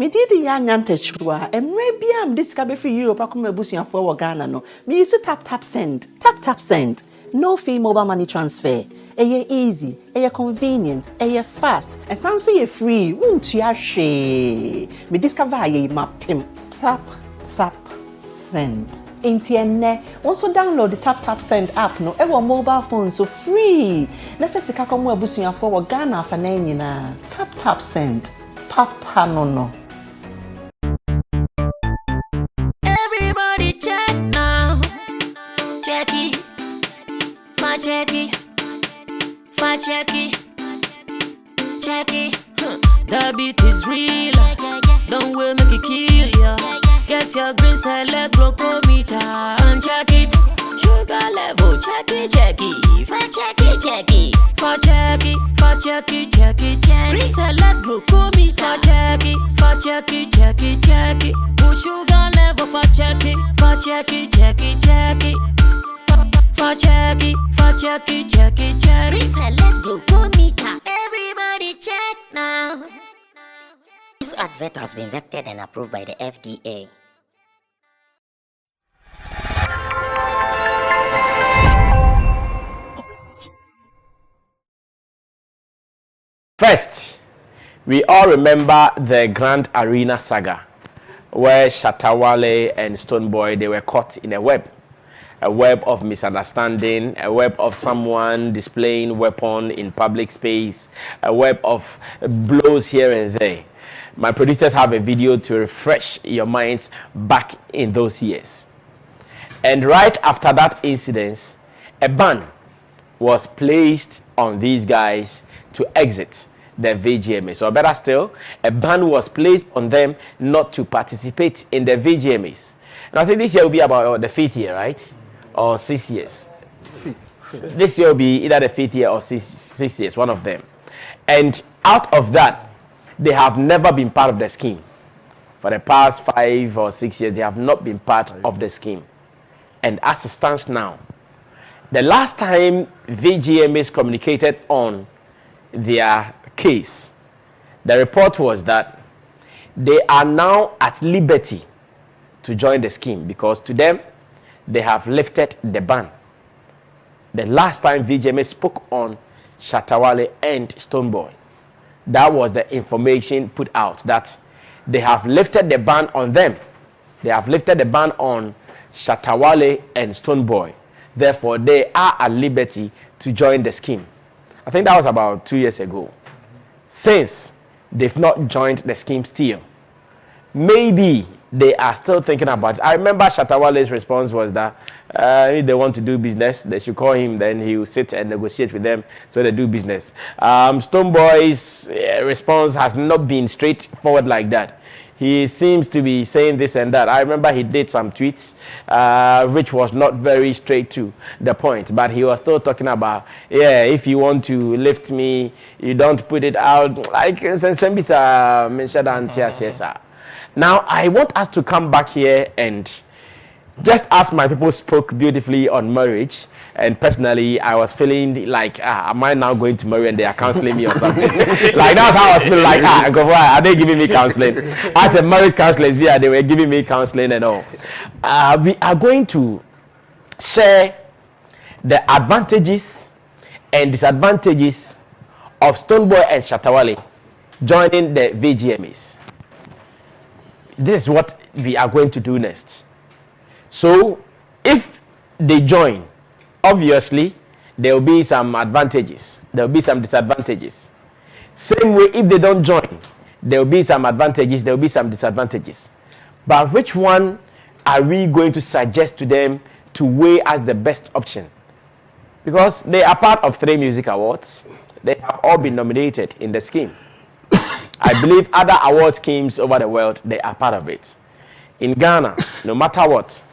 Me did Yanyante Chua, and maybe I'm discovered for you, Pakuma Busia for Ghana. No, me used to tap send. Tap send. No fee mobile money transfer. Eye easy, eye convenient, eye fast, and sounds so free. Won't you share? Me discover ye map pim. Tap send. Intienne, also download the tap send app no ever mobile phone so free. Nefesi kakomu Busia for Ghana for na. Tap send. Papa no. Everybody check now. Check it. Check it. The beat is real. Don't wait, make it kill ya. Get your green select glucometer and check it. Sugar level, check it. Check it. Green select glucometer. Check it. Put sugar level for check it. Check it. Reselect glucometer. Everybody check now. This advert has been vetted and approved by the FDA. First, we all remember the Grand Arena saga, where Shatta, Wale, and Stonebwoy, they were caught in a web of misunderstanding, a web of someone displaying weapon in public space, a web of blows here and there. My producers have a video to refresh your minds back in those years. And right after that incident, a ban was placed on these guys to exit the VGMA. So better still, a ban was placed on them not to participate in the VGMAs. And I think this year will be about the 5th year, right? Or 6 years. This year will be either the 5th year or 6 years, one of them. And out of that, they have never been part of the scheme. For the past 5 or 6 years, they have not been part of the scheme. And as it stands now, the last time VGMAs communicated on their case, the report was that they are now at liberty to join the scheme because to them, they have lifted the ban. The last time VGMA spoke on Shatta, Wale and Stonebwoy, that was the information put out that they have lifted the ban on them. They have lifted the ban on Shatta, Wale and Stonebwoy. Therefore, they are at liberty to join the scheme. I think that was about 2 years ago. Since they've not joined the scheme still, maybe they are still thinking about it. I remember Shatta Wale's response was that if they want to do business, they should call him, then he will sit and negotiate with them so they do business. Stonebwoy's response has not been straightforward like that. He seems to be saying this and that. I remember he did some tweets which was not very straight to the point, but he was still talking about, yeah, if you want to lift me, you don't put it out like Now, I want us to come back here and just as my people spoke beautifully on marriage, and personally, I was feeling like, am I now going to marry and they are counseling me or something? Like, that's how I was feeling like, are they giving me counseling? As a marriage counselor, they were giving me counseling and all. We are going to share the advantages and disadvantages of Stonebwoy and Shatta Wale joining the VGMAs. This is what we are going to do next. So, if they join, obviously, there will be some advantages. There will be some disadvantages. Same way, if they don't join, there will be some advantages, there will be some disadvantages. But which one are we going to suggest to them to weigh as the best option? Because they are part of 3 music awards. They have all been nominated in the scheme. I believe other award schemes over the world, they are part of it. In Ghana, no matter what,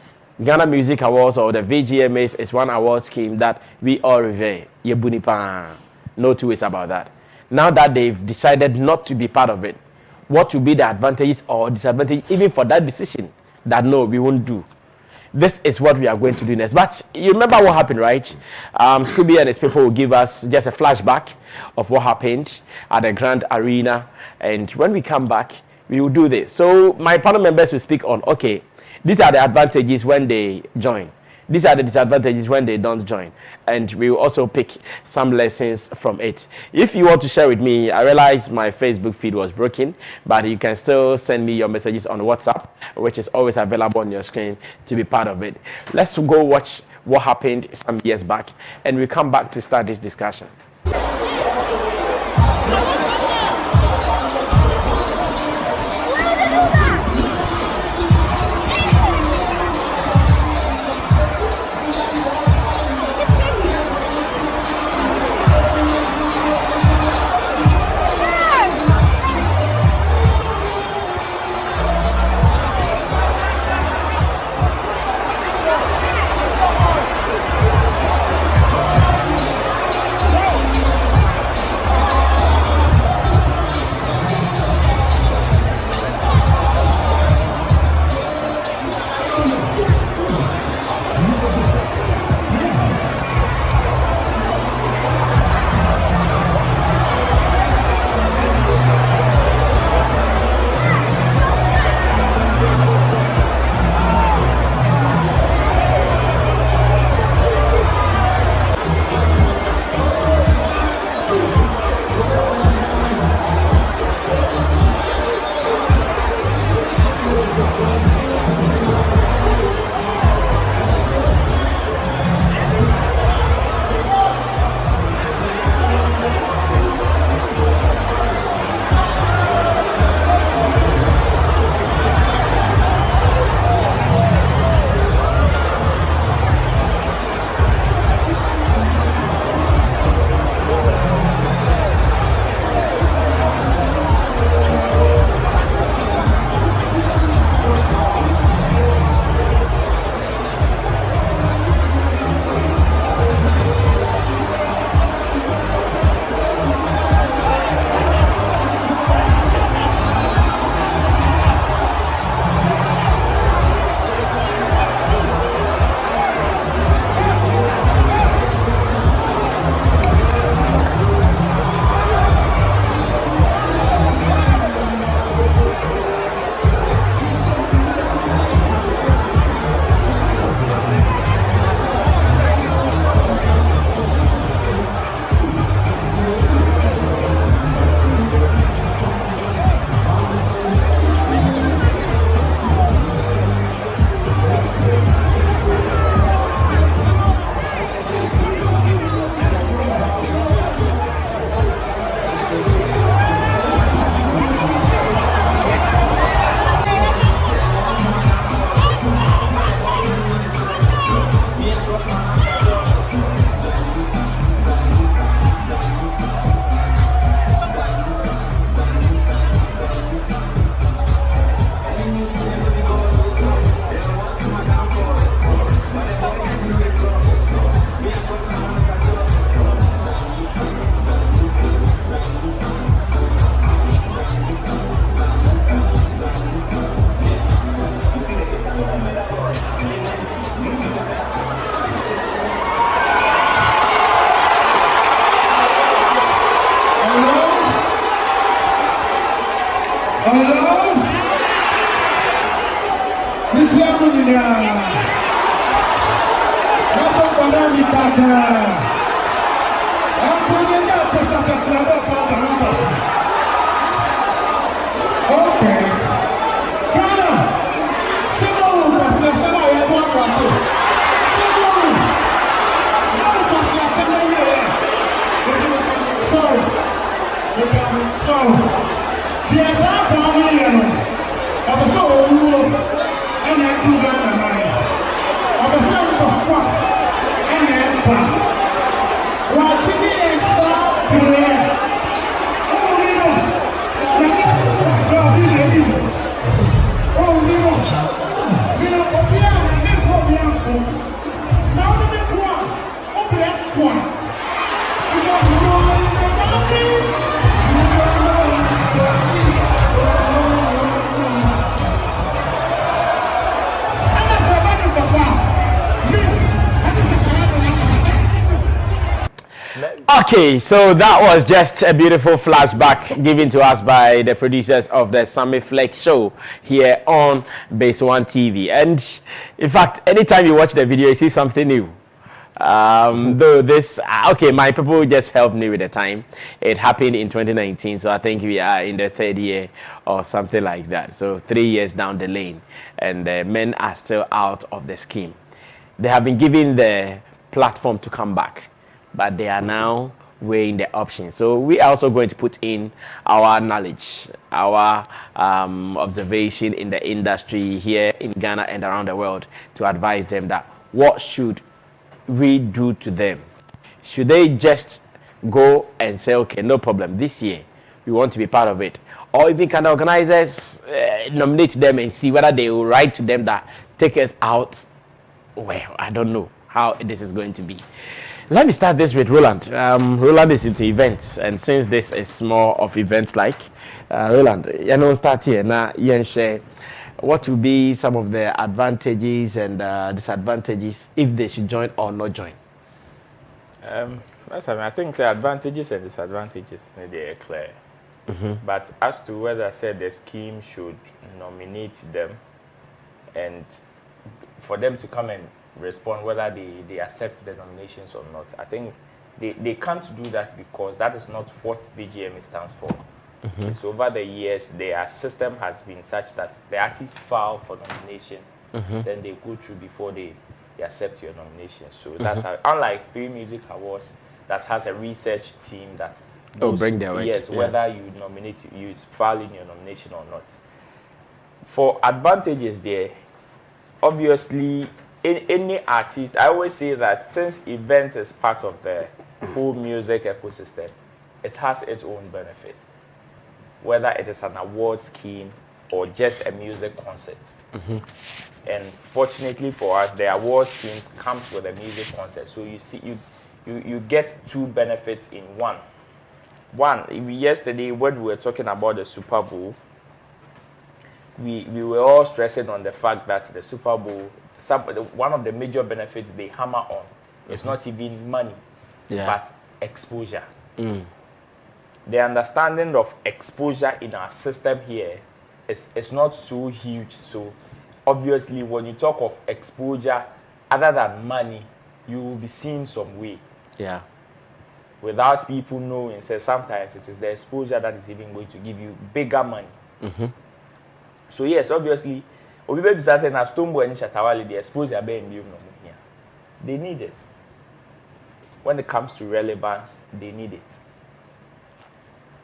Ghana Music Awards or the VGMAs is one award scheme that we all revere. Yebunipa. No two ways about that. Now that they've decided not to be part of it, what will be the advantages or disadvantages even for that decision that no, we won't do? This is what we are going to do next. But you remember what happened, right? Scooby and his people will give us just a flashback of what happened at the Grand Arena. And when we come back, we will do this. So my panel members will speak on, okay, these are the advantages when they join. These are the disadvantages when they don't join. And we will also pick some lessons from it. If you want to share with me, I realize my Facebook feed was broken, but you can still send me your messages on WhatsApp, which is always available on your screen to be part of it. Let's go watch what happened some years back, and we come back to start this discussion. Okay, so that was just a beautiful flashback given to us by the producers of the Sammy Flex show here on Base One TV. And in fact, anytime you watch the video, you see something new. Though this, okay, my people just helped me with the time. It happened in 2019, so I think we are in the third year or something like that. So 3 years down the lane, and the men are still out of the scheme. They have been given the platform to come back, but they are now weighing the options. So we are also going to put in our knowledge, our observation in the industry here in Ghana and around the world to advise them that what should we do to them. Should they just go and say, okay, no problem, this year we want to be part of it? Or even can the organizers nominate them and see whether they will write to them that take us out? Well, I don't know how this is going to be. Let me start this with Roland. Roland is into events, and since this is more of events like, Roland, you know, start here now, you share what will be some of the advantages and disadvantages if they should join or not join? I think the advantages and disadvantages they are clear. But as to whether I said the scheme should nominate them and for them to come and respond whether they accept the nominations or not, I think they can't do that because that is not what VGMA stands for. So over the years, their system has been such that the artists file for nomination, then they go through before they accept your nomination. So that's how, unlike Free Music Awards that has a research team that bring their work. Yes, whether you nominate, you file in your nomination or not. For advantages there, obviously, any artist, I always say that since event is part of the whole music ecosystem, it has its own benefit. Whether it is an award scheme or just a music concert. And fortunately for us, the award schemes comes with a music concert. So you see, you get two benefits in one. Yesterday when we were talking about the Super Bowl, we were all stressing on the fact that the Super Bowl, one of the major benefits they hammer on is not even money, but exposure. The understanding of exposure in our system here is not so huge. So obviously when you talk of exposure other than money, you will be seen some way. Yeah. Without people knowing, so sometimes it is the exposure that is even going to give you bigger money. So yes, obviously, Obibe saying that Stonebwoy and Shatta, the exposure being here. They need it. When it comes to relevance, they need it.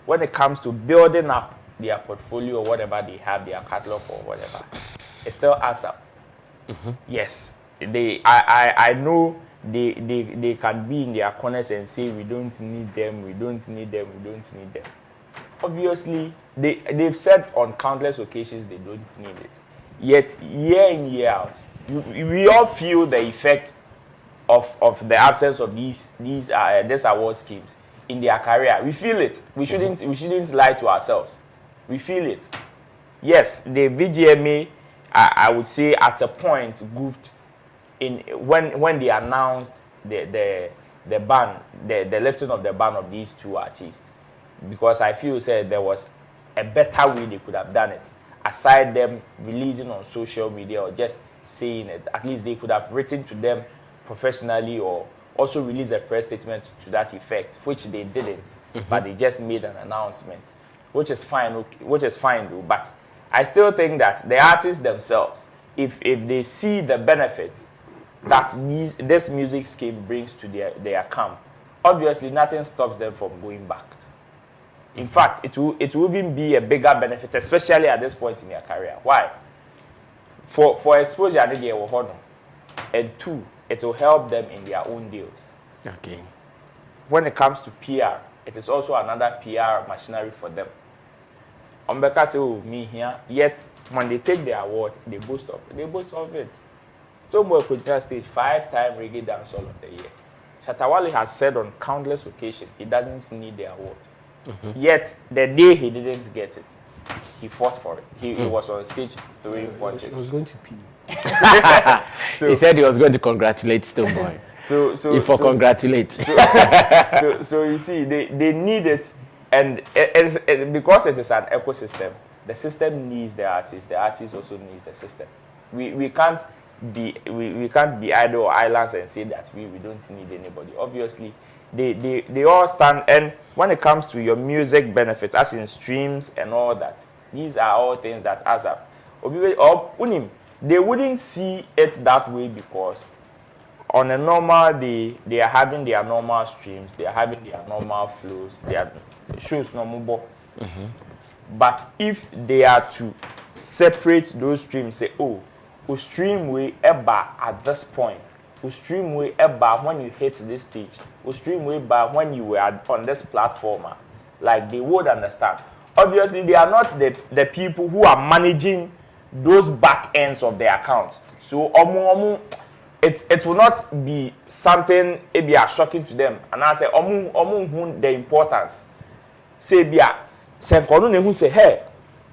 When it comes to building up their portfolio or whatever they have, their catalog or whatever, it still adds up. Yes, I know they can be in their corners and say we don't need them, we don't need them, we don't need them. Obviously, they've said on countless occasions they don't need it. Yet, year in, year out, we all feel the effect of the absence of these award schemes in their career. We feel it. We shouldn't lie to ourselves. We feel it. Yes, the VGMA, I would say at a point goofed in when they announced the ban, the lifting of the ban of these two artists, because I feel said there was a better way they could have done it. Aside them releasing on social media or just saying it, at least they could have written to them professionally or also release a press statement to that effect, which they didn't, but they just made an announcement, which is fine. Though. But I still think that the artists themselves, if they see the benefit that this music scheme brings to their camp, obviously nothing stops them from going back. In fact, it will even be a bigger benefit, especially at this point in their career. Why? For exposure, and two, it will help them in their own deals. Okay. When it comes to PR, it is also another PR machinery for them. Umbeka say, oh, me here. Yet, when they take the award, they boast of it. Stonebwoy could just stage 5-time reggae dancehall of the year. Shatta has said on countless occasions he doesn't need the award. Yet, the day he didn't get it, he fought for it. He was on stage throwing punches. He was going to pee. So, he said he was going to congratulate Stonebwoy. if I congratulate. So you see, they need it, and because it is an ecosystem, the system needs the artist also needs the system. We can't be idle or islands and say that we don't need anybody. Obviously, they all stand, and when it comes to your music benefits, as in streams and all that, these are all things that adds up. They wouldn't see it that way because on a normal day, they are having their normal streams, they are having their normal flows, their shows normal. But if they are to separate those streams, say, oh, we stream way ever at this point, we stream way ever when you hit this stage, we stream way back when you were on this platform, like they would understand. Obviously, they are not the people who are managing those back ends of their accounts. So it will not be something shocking to them. And I say the importance. Say who say, hey,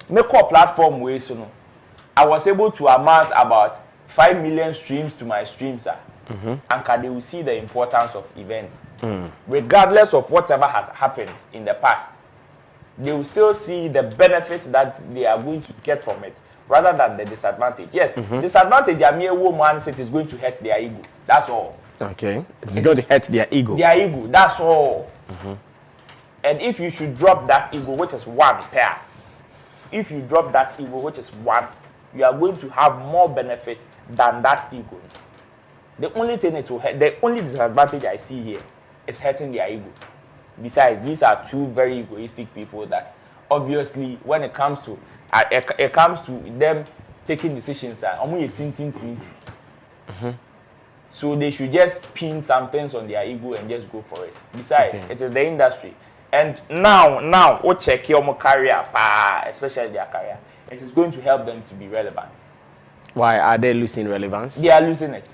make a platform way so no. I was able to amass about 5 million streams to my streams, and they will see the importance of events. Regardless of whatever has happened in the past, they will still see the benefits that they are going to get from it, rather than the disadvantage. Yes, disadvantage, a mere woman said is going to hurt their ego. That's all. Okay. It's going to hurt their ego. Their ego, that's all. And if you should drop that ego, which is one pair, if you drop that ego, which is one, you are going to have more benefit than that ego. The only thing it will hurt, the only disadvantage I see here is hurting their ego. Besides, these are two very egoistic people that obviously when it comes to them taking decisions, so they should just pin some things on their ego and just go for it. Besides, it is the industry. And now, check your career, especially their career, it is going to help them to be relevant. Why are they losing relevance? They are losing it.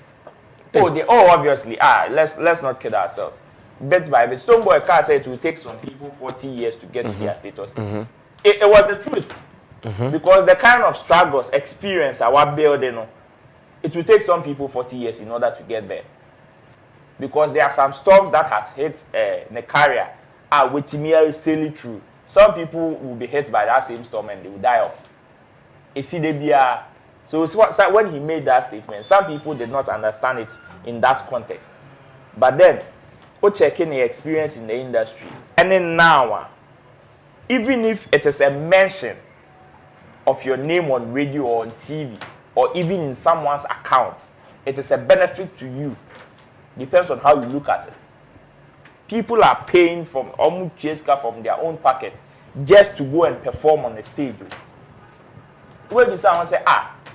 Obviously. Let's not kid ourselves. Bit by bit, Stonebwoy can't say it will take some people 40 years to get to their status. It was the truth. Because the kind of struggles, experience our building, it will take some people 40 years in order to get there. Because there are some storms that have hit the career, which is sailing through. Some people will be hit by that same storm and they will die off. So when he made that statement, some people did not understand it in that context. But then, checking the experience in the industry, and then now, even if it is a mention of your name on radio or on TV, or even in someone's account, it is a benefit to you. Depends on how you look at it. People are paying from their own pocket just to go and perform on the stage. When someone say,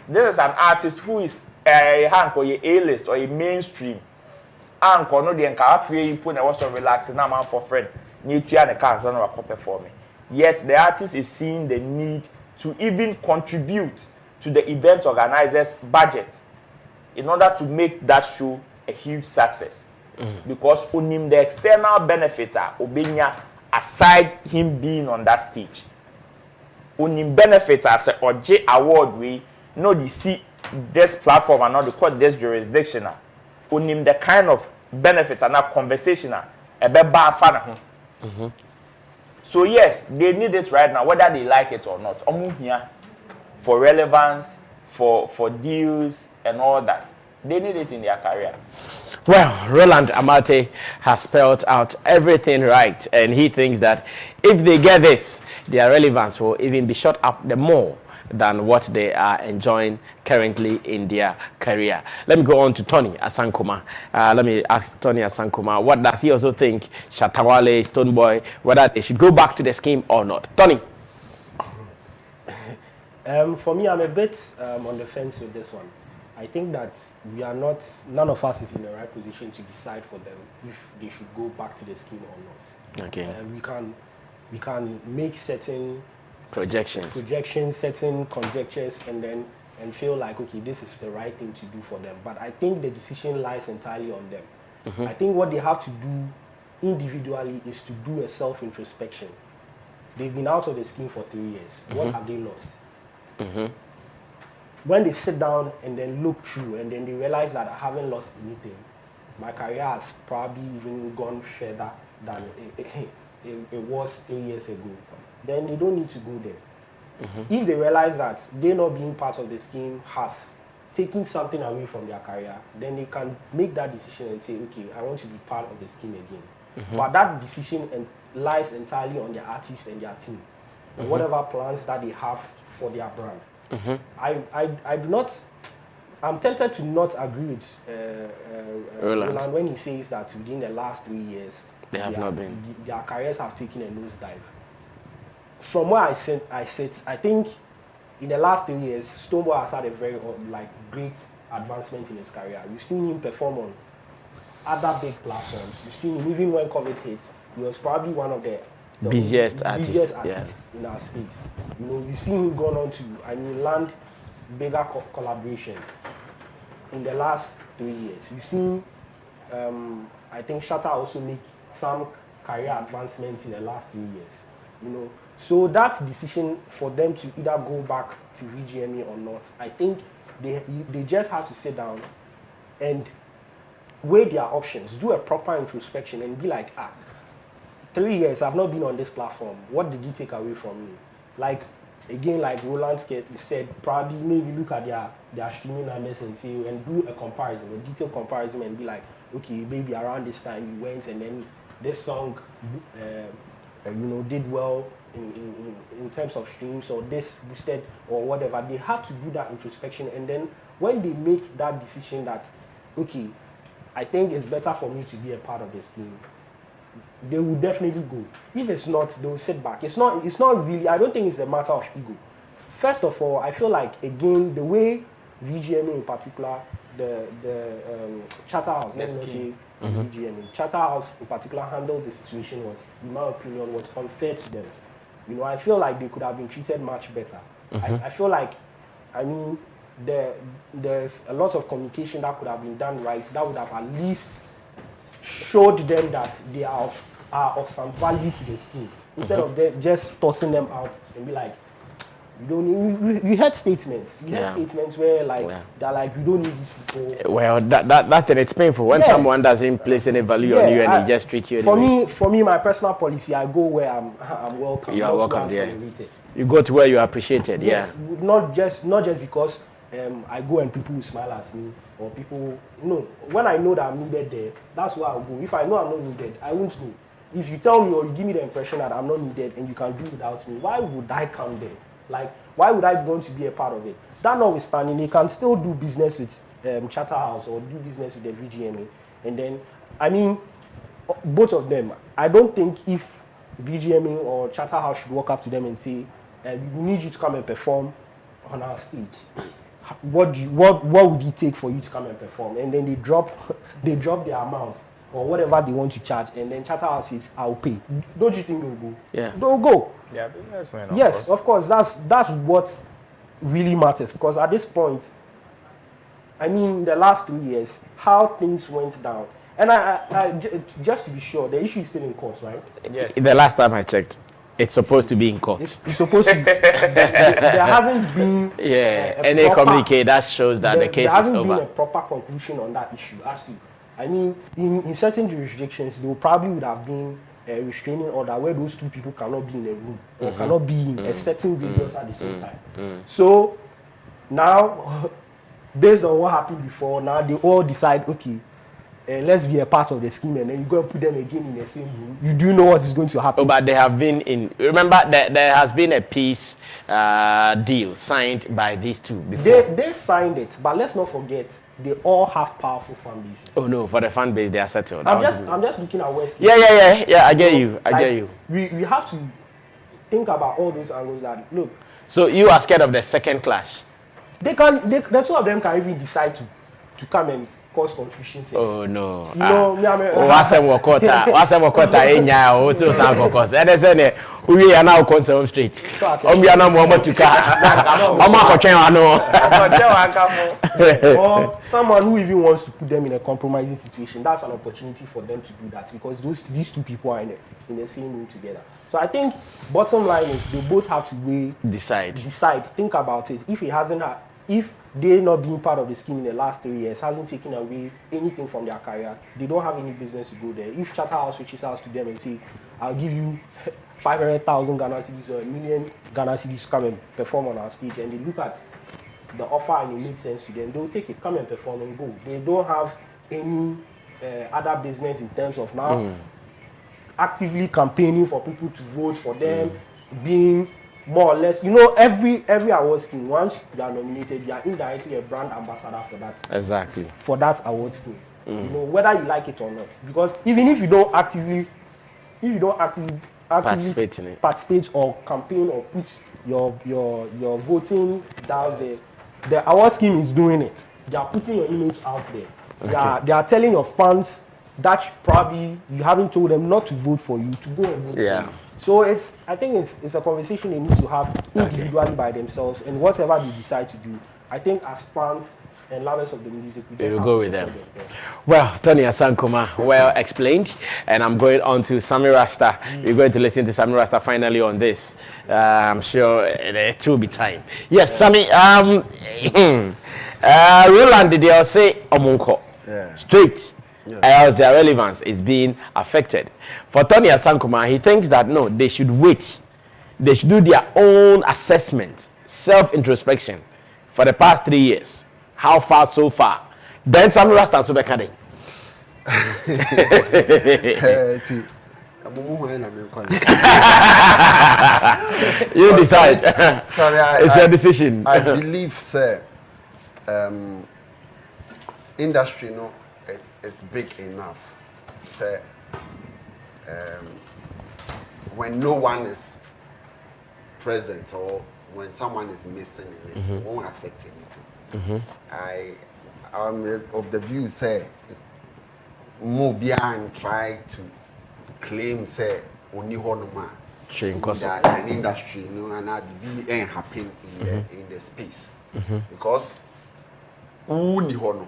this is an artist who is a A-list or a mainstream, and you put a relaxing man for friend, yet the artist is seeing the need to even contribute to the event organizer's budget in order to make that show a huge success. Because the external benefits are aside him being on that stage. Benefits as a OJ award we know the see this platform and not the court this jurisdiction. The kind of benefits are not conversational. So yes, they need it right now, whether they like it or not. Here for relevance, for deals and all that. They need it in their career. Well, Roland Amate has spelled out everything right, and he thinks that if they get this, their relevance will even be shot up the more than what they are enjoying currently in their career. Let me go on to Tony Asankuma. Let me ask Tony Asankuma, what does he also think, Shatta Wale, Stonebwoy, whether they should go back to the scheme or not? Tony? For me, I'm a bit on the fence with this one. I think that none of us is in the right position to decide for them if they should go back to the scheme or not. Okay. We can make certain projections, certain conjectures, and feel like, okay, this is the right thing to do for them. But I think the decision lies entirely on them. I think what they have to do individually is to do a self-introspection. They've been out of the scheme for 3 years. What have they lost? When they sit down and then look through and then they realize that I haven't lost anything, my career has probably even gone further than it was 3 years ago, then they don't need to go there. If they realize that they not being part of the scheme has taken something away from their career, then they can make that decision and say, okay, I want to be part of the scheme again. But that decision lies entirely on the artist and their team, and whatever plans that they have for their brand. I do not. I'm tempted to not agree with Roland when he says that within the last 3 years, they have not been. Their careers have taken a nosedive. From where I sit, I think in the last 3 years, Stonebwoy has had a very great advancement in his career. We've seen him perform on other big platforms. We've seen him, even when COVID hit, he was probably one of the busiest artists in our space. You know, you've seen him gone on to, land bigger collaborations in the last 3 years. You've seen, I think Shatta also make some career advancements in the last 3 years. You know, so that decision for them to either go back to VGMA or not, I think they just have to sit down and weigh their options, do a proper introspection, and be like, 3 years I've not been on this platform. What did you take away from me? Like, again, like Roland said, probably maybe look at their streaming numbers and see and do a comparison, a detailed comparison, and be like, okay, maybe around this time you went and then this song, did well in terms of streams, or this boosted or whatever. They have to do that introspection, and then when they make that decision that, okay, I think it's better for me to be a part of this team, they will definitely go. If it's not, they will sit back. It's not really, I don't think it's a matter of ego. First of all, I feel like, again, the way VGMA in particular, the Shatta House, let's not say VGMA, Shatta House in particular handled the situation was, in my opinion, was unfair to them. You know, I feel like they could have been treated much better. I feel like, there's a lot of communication that could have been done right, that would have at least showed them that they are of some value to the scheme, instead of them just tossing them out and be like, you don't need, we had statements. We had statements where they're like, we don't need these people. Well, that it's painful when someone doesn't place any value on you and they just treat you anyway. For me, my personal policy, I go where I'm welcome. You are welcome, You go to where you are appreciated, yes, not just because I go and people will smile at me, or people, no. When I know that I'm needed there, that's where I'll go. If I know I'm not needed, I won't go. If you tell me or you give me the impression that I'm not needed and you can do without me, why would I come there? Like, why would I want to be a part of it? That notwithstanding, they can still do business with Shatta House or do business with the VGMA. And then, both of them, I don't think if VGMA or Shatta House should walk up to them and say, we need you to come and perform on our stage. What would it take for you to come and perform? And then they drop their amount or whatever they want to charge, and then Shatta House says, I'll pay. Don't you think they'll go? Yeah. They'll go. Yeah, businessmen. Yes, of course. That's what really matters, because at this point, the last 3 years, how things went down, and I just to be sure, the issue is still in court, right? Yes. The last time I checked, it's supposed to be in court. It's supposed to be. There hasn't been any communique that shows that the case is over. There hasn't been a proper conclusion on that issue. In certain jurisdictions, there probably would have been a restraining order where those two people cannot be in a room or cannot be in a certain radius at the same time. So now, based on what happened before, now they all decide, okay, let's be a part of the scheme, and then you go and put them again in the same room. You do know what is going to happen. Oh, but they have been in. Remember, there has been a peace deal signed by these two before. They signed it, but let's not forget, they all have powerful fan bases. Oh no, for the fan base, they are settled. I'm just looking at West. Yeah. I get you. I get you. We have to think about all those angles. That look. So you are scared of the second clash? The two of them can even decide to come and cause confusion. Oh no. You know, what's we are now concerned straight. We are now more to or someone who even wants to put them in a compromising situation. That's an opportunity for them to do that, because these two people are in the same room together. So I think bottom line is they both have to decide, think about it. If it hasn't if they not being part of the scheme in the last 3 years hasn't taken away anything from their career, they don't have any business to go there. If Shatta House reaches out to them and say, I'll give you 500,000 Ghana cedis or 1 million Ghana cedis to come and perform on our stage, and they look at the offer and it makes sense to them, they'll take it, come and perform and go. They don't have any other business in terms of now actively campaigning for people to vote for them, being more or less, every award scheme, once you are nominated, you are indirectly a brand ambassador for that. Exactly. For that award scheme. Whether you like it or not. Because even if you don't actively participate or campaign or put your voting down there, the award scheme is doing it. They are putting your image out there. They are telling your fans that probably you haven't told them not to vote for you, to go and vote for you. So I think it's a conversation they need to have individually by themselves, and whatever they decide to do, I think as fans and lovers of the music, we will go with them. Well, Tony Asankoma, well explained, and I'm going on to Sammy Rasta. We're going to listen to Sammy Rasta finally on this. I'm sure it will be time. Yes, Sammy. Roland, did they say Omunko? Straight. Else their relevance is being affected. For Tony Asankoma, he thinks that no, they should wait. They should do their own assessment, self-introspection for the past 3 years. How far so far? Then Sammy Rasta and Subekade. You decide. Sorry, it's your decision. I believe, sir, industry, it's big enough, sir. When no one is present or when someone is missing in it, it won't affect anything. I'm of the view, say, move and try to claim, say, only one man that an industry, and that be ain't happen in the space, because only one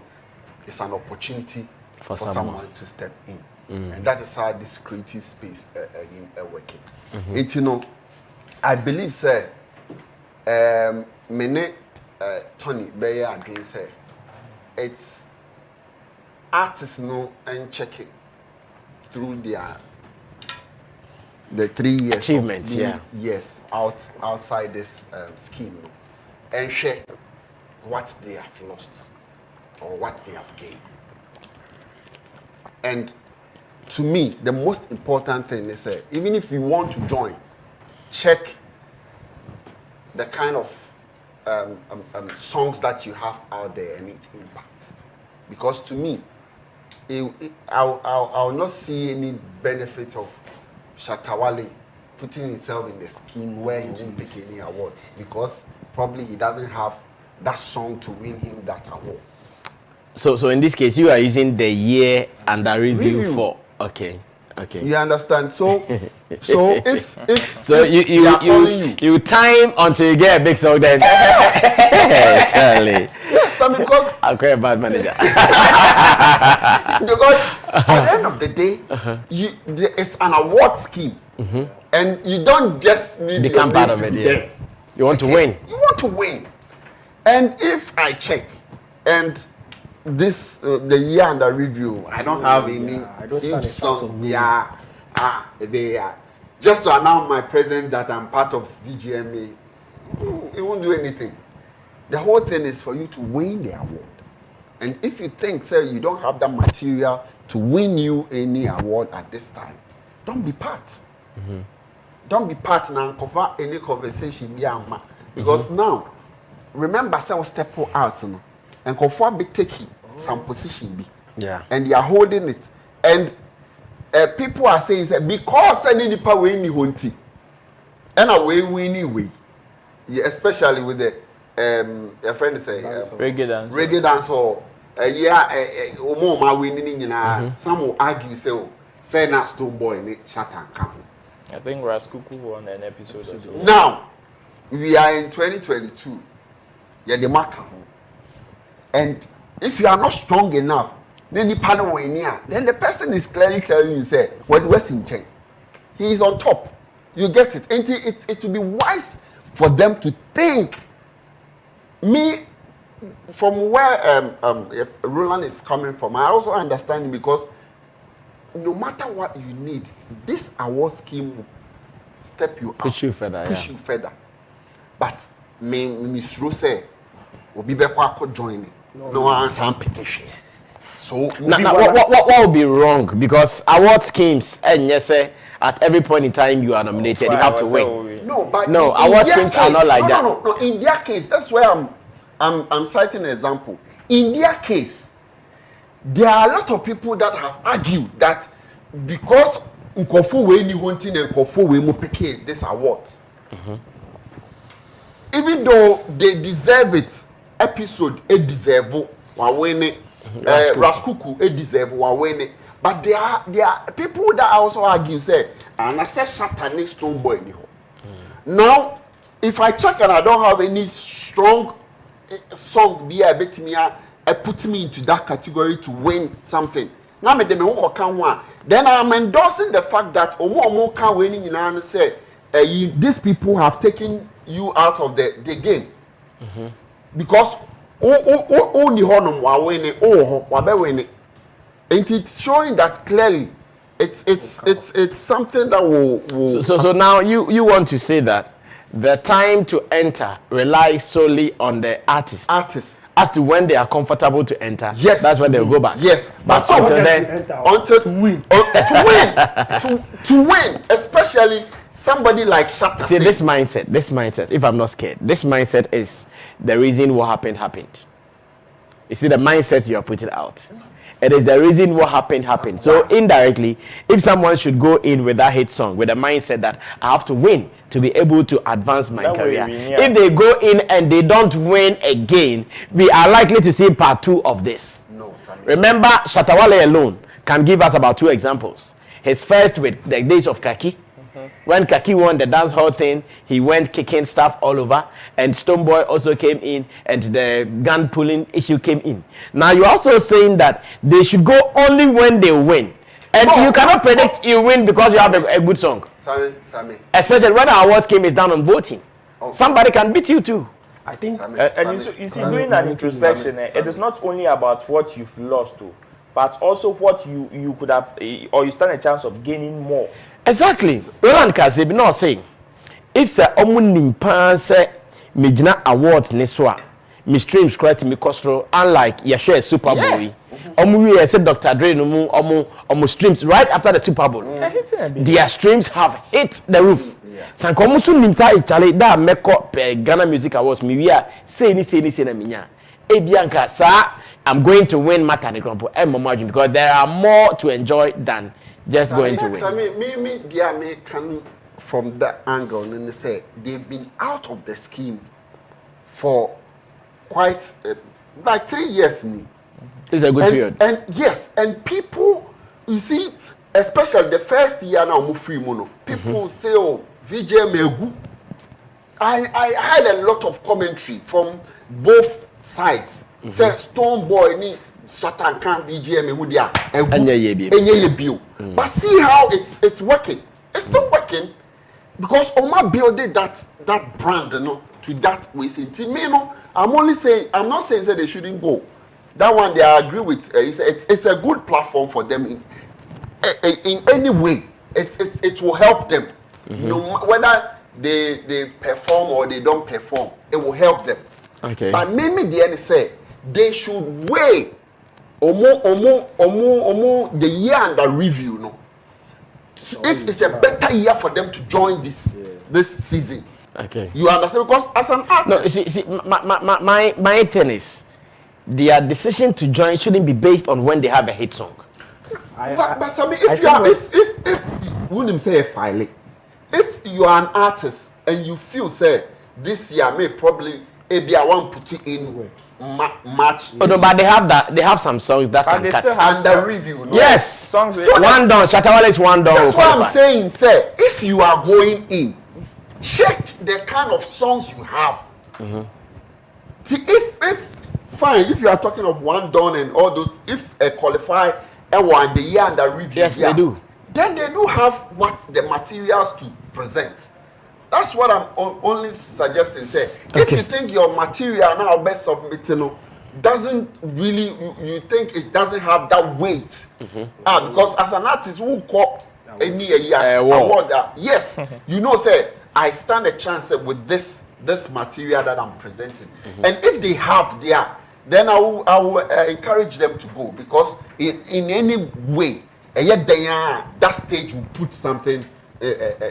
is an opportunity for someone to step in, and that is how this creative space is working. I believe, say, many Tony Bayer again say it's artists and check it through the 3 years achievements, yes, outside this scheme, and share what they have lost or what they have gained. And to me, the most important thing is even if you want to join, check the kind of songs that you have out there and its impact. Because to me, I'll not see any benefit of Shatta Wale putting himself in the scheme where he won't pick any awards, because probably he doesn't have that song to win him that award. So in this case, you are using the year under review for You understand? So if so you time until you get a big song, then Charlie. Yes, because I'm quite a bad manager. Because at the end of the day, it's an award scheme, and you don't just need become part of it. Yeah. You want to win. You want to win, and if I check and this the year under review, I don't have any song. Just to announce my presence that I'm part of VGMA, it won't do anything. The whole thing is for you to win the award. And if you think, say, you don't have that material to win you any award at this time, don't be part. Don't be part now. Cover any conversation, because now, remember, say, step out, and cover be taking some position, and they are holding it, and people are saying, because any power in the hunting, and away winning way, especially with the a friend say reggae dance hall, my winning, some will argue, say not Stonebwoy and Shatta count. I think Raskuku won an episode or so. Now we are in 2022. The marker, and if you are not strong enough, then the panel will near. Then the person is clearly telling you, say, what was in change? He is on top. You get it. And it will be wise for them to think. Me from where if Roland is coming from, I also understand him because no matter what you need, this award scheme will step you push you further. You further. But Miss Rose will be back joining. No answer petition. So now what would be wrong? Because award schemes and yes, at every point in time you are nominated, you have to win. No, but no, award schemes are not like that. No. In their case, that's where I'm citing an example. In their case, there are a lot of people that have argued that because Nkofo we ni hunting and Nkofo we mo pick this award, even though they deserve it, episode it deserve one win. Raskuku deserve one win, but there are people that also argue say and I say Shatta ni Stonebwoy ni ho. Now if I check and I don't have any strong song be a bit me put me into that category to win something. Now me dem who can one. Then I am endorsing the fact that omo can win in say these people have taken you out of the game. Because only honum wa win wa be win. And it's showing that clearly it's something that will so now you want to say that the time to enter relies solely on the artist as to when they are comfortable to enter. Yes, that's when they'll go back. Yes, but until then, to win, especially somebody like Shatta. See, this mindset. If I'm not scared, this mindset is the reason what happened. You see, the mindset you are putting out. It is the reason what happened. So indirectly, if someone should go in with that hit song, with the mindset that I have to win to be able to advance my career, if they go in and they don't win again, we are likely to see part 2 of this. No, Sammy. Remember, Shatta Wale alone can give us about 2 examples. His first with the days of Kaki. When Kaki won the dance hall thing, he went kicking stuff all over, and Stonebwoy also came in, and the gun pulling issue came in. Now you're also saying that they should go only when they win, and you cannot predict you win because you have a good song. Sammy. Especially when our awards game is down on voting. Somebody can beat you too. I think. And you see, doing an introspection, it is not only about what you've lost to, but also what you could have, or you stand a chance of gaining more. Exactly. Roland Kazebi not saying if say omunimpa say mejina awards neswa me streams correct me costro unlike ya share Super Bowl. We say Dr. Dre no mu streams right after the Super Bowl. Their streams have hit the roof. Sanko so nimsa ichale da meko Ghana Music Awards me we are say ni na minya. Ebianka sa I'm going to win Matane Grompo and Momajin because there are more to enjoy than just going to win. Sammy, me, they can from that angle and they say they've been out of the scheme for quite like 3 years. It's a good period. And yes, and people, you see, especially the first year now, free mono. People say, "Oh, VGMA." I had a lot of commentary from both sides. Say Stonebwoy ni Shatta can VGMA who dia egu. But see how it's working. It's still working because Oma building that brand, to that way. See, me, I'm not saying that they shouldn't go. That one they agree with. It's a good platform for them in any way. It will help them. Whether they perform or they don't perform, it will help them. Okay. But maybe the end say they should weigh the year under review. If it's a better year for them to join this season. Okay. You understand? Because as an artist, no, see, my thing is their decision to join shouldn't be based on when they have a hit song. But Sammy, if wouldn't say a file, if you are an artist and you feel say this year may probably maybe I want to put it in March. Oh no, but they have that. They have some songs that And can they cut. still have under review. Yes, songs with One done. Shatta Wale is one done. That's what I'm saying. Say if you are going in, check the kind of songs you have. See if fine, if you are talking of one done and all those, if a qualify one the year under review, yes, they do. Then they do have what the materials to present. That's what I'm only suggesting. Say, if you think your material now best submitting doesn't really, you think it doesn't have that weight, because as an artist who call any award, yes, you know, say I stand a chance with this material that I'm presenting, and if they have their, then I will encourage them to go, because in any way, that stage will put something.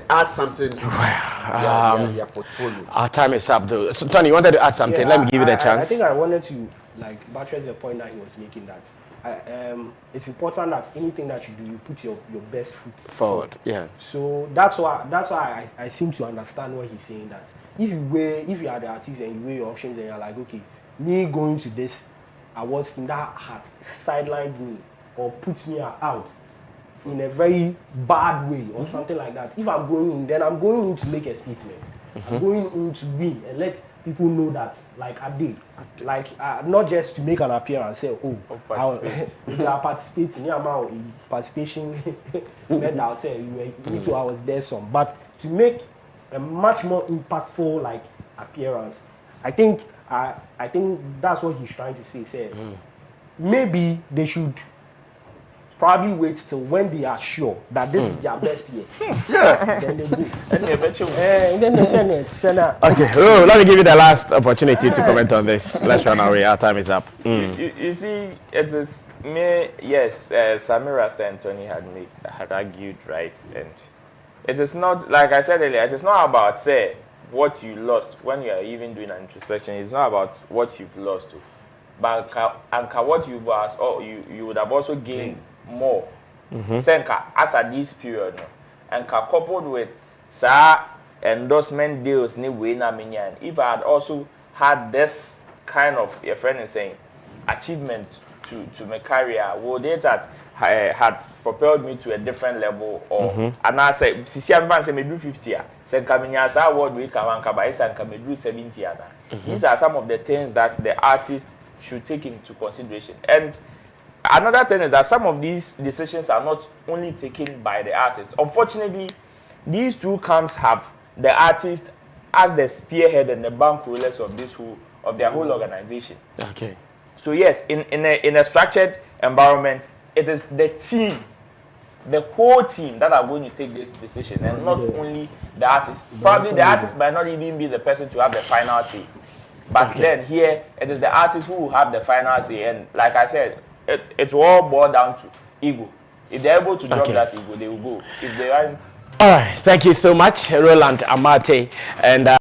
Add something to your portfolio. Our time is up, though. So, Tony, you wanted to add something? Let me give you the chance. I think I wanted to buttress the point that he was making, that it's important that anything that you do, you put your best foot forward. Yeah. So that's why I seem to understand what he's saying. That if you are the artist and you weigh your options and you're like, okay, me going to this awards thing that had sidelined me or puts me out in a very bad way or something like that. If I'm going in, then I'm going in to make a statement. I'm going in to win and let people know that, like I did, like not just to make an appearance, say, oh, you are participating, participation, medal, say, me too, I was there some, but to make a much more impactful like appearance, I think that's what he's trying to say. Say, maybe they should probably wait till when they are sure that this is their best year. Then they go. And then they send it. Okay, let me give you the last opportunity to comment on this. Let's run away. Our time is up. You see, it is me. Yes, Sammy Rasta and Tony had argued, right? And it is not, like I said earlier, it is not about say what you lost when you are even doing an introspection. It's not about what you've lost to, but what you was, or you would have also gained more. Senka as at this period, and coupled with endorsement deals ni way na minyan. If I had also had this kind of, your friend is saying, achievement to my career, would it that had propelled me to a different level, or and I say CCM say maybe 50 Senka minyan sa award we can by Senka maybe 70. These are some of the things that the artist should take into consideration. And another thing is that some of these decisions are not only taken by the artist. Unfortunately, these two camps have the artist as the spearhead and the bankrollers of their whole organization. Okay. So yes, in a structured environment, it is the team, the whole team that are going to take this decision, and not only the artist. Probably the artist might not even be the person to have the final say. But then here, it is the artist who will have the final say. And like I said, it will all boil down to ego. If they're able to drop that ego, they will go. If they aren't. All right. Thank you so much, Roland Amate. And